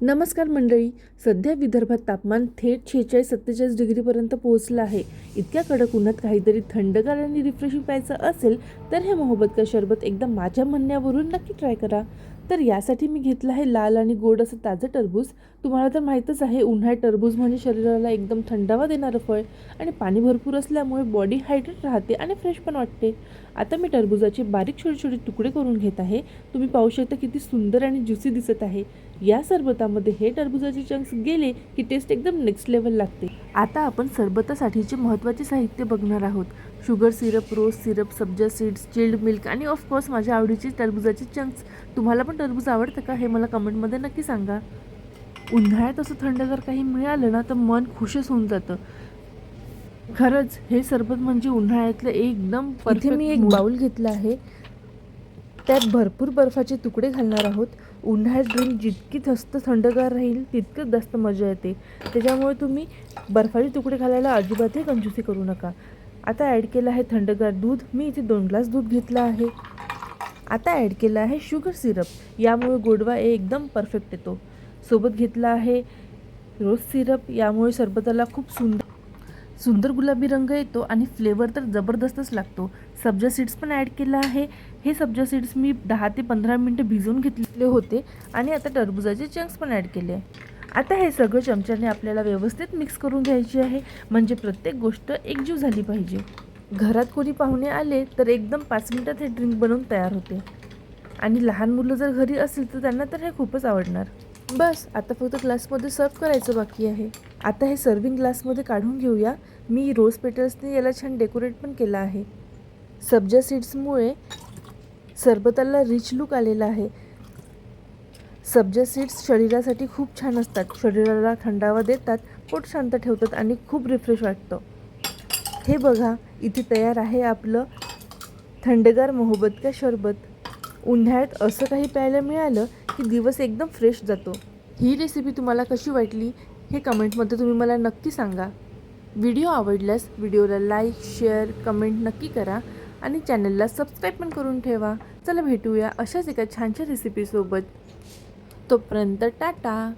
नमस्कार मंडळी. सध्या विदर्भात तापमान थेट 46-47 डिग्रीपर्यंत पोहोचलं आहे. इतक्या कडक उन्हात काहीतरी थंडगार आणि रिफ्रेशिंग प्यायचं असेल तर हे मोहब्बत का शरबत एकदा माझ्या म्हणण्यावरून नक्की ट्राय करा. तर यासाठी मी घेतलं आहे लाल आणि गोड असं ताजं टरबूज. तुम्हाला तर माहीतच आहे, उन्हाळ्यात टरबूज म्हणजे शरीराला एकदम थंडावा देणारं फळ आणि पाणी भरपूर असल्यामुळे बॉडी हायड्रेट राहते आणि फ्रेश पण वाटते. आता मी टरबूजाचे बारीक छोटे छोटे तुकडे करून घेत आहे. तुम्ही पाहू शकता किती सुंदर आणि ज्युसी दिसत आहे. या सरबतामध्ये हे टरबूजाचे चंक्स गेले की टेस्ट एकदम नेक्स्ट लेवल लागते. आता आपण सरबतासाठीचे महत्त्वाचे साहित्य बघणार आहोत. शुगर सिरप, रोज सिरप, सब्जा सीड्स, चिल्ड मिल्क आणि ऑफकोर्स माझ्या आवडीचे टरबूजाचे चंक्स. तुम्हाला पण टरबूज आवडतं का हे मला कमेंटमध्ये नक्की सांगा. उन्हाळ्यात असं थंडगार काही मिळालं ना तर मन खुशच होऊन जातं. खरंच हे सरबत म्हणजे उन्हाळ्यातलं एकदम परफेक्ट. इथे मी एक बाउल घेतला आहे, त्यात भरपूर बर्फाचे तुकडे घालणार आहोत. उन्हाळ्यात ड्रिंक जितकी जास्त थंडगार राहील तितकंच जास्त मजा येते. त्याच्यामुळे तुम्ही बर्फाचे तुकडे घालायला अजिबातही कंजूसी करू नका. आता ॲड केलं आहे थंडगार दूध. मी इथे 2 ग्लास दूध घेतलं आहे. आता ॲड केलं आहे शुगर सिरप. यामुळे गोडवा एकदम परफेक्ट येतो. सोबत घेतला आहे रोज सिरप. यामुळे सरबताला खूप सुंदर गुलाबी रंग येतो आणि फ्लेवर तर जबरदस्तच लागतो. सब्जा सीड्स पण ॲड केलं आहे. हे सब्जा सीड्स मी 10 ते 15 मिनटं भिजवून घेतलेले होते आणि आता टरबुजाचे चंक्स पण ॲड केले. आता हे सगळं चमच्याने आपल्याला व्यवस्थित मिक्स करून घ्यायचे आहे, म्हणजे प्रत्येक गोष्ट एकजीव झाली पाहिजे. घरात कोणी पाहुणे आले तर एकदम 5 मिनिटात हे ड्रिंक बनवून तयार होते आणि लहान मुलं जर घरी असेल तर त्यांना तर हे खूपच आवडणार. बस आता फक्त ग्लासमध्ये सर्व करायचं बाकी आहे. आता हे सर्विंग ग्लासमध्ये काढून घेऊया. मी रोज पेटल्सने याला छान डेकोरेट पण केलं आहे. सब्जा सीड्समुळे सरबताला रिच लुक आलेला आहे. सब्जा सीड्स शरीरासाठी खूप छान असतात. शरीराला थंडावा देतात, पोट शांत ठेवतात आणि खूप रिफ्रेश वाटतं. हे बघा, इथे तयार आहे आपलं थंडगार मोहब्बत का शरबत. उन्हाळ्यात असं काही प्यायला मिळालं की दिवस एकदम फ्रेश जातो. ही रेसिपी तुम्हाला कशी वाटली हे कमेंटमध्ये तुम्ही मला नक्की सांगा. व्हिडिओ आवडल्यास व्हिडिओला लाईक, शेअर, कमेंट नक्की करा आणि चॅनलला सबस्क्राईब पण करून ठेवा. चला भेटूया अशाच एका छानशा रेसिपीसोबत. तोपर्यंत टाटा.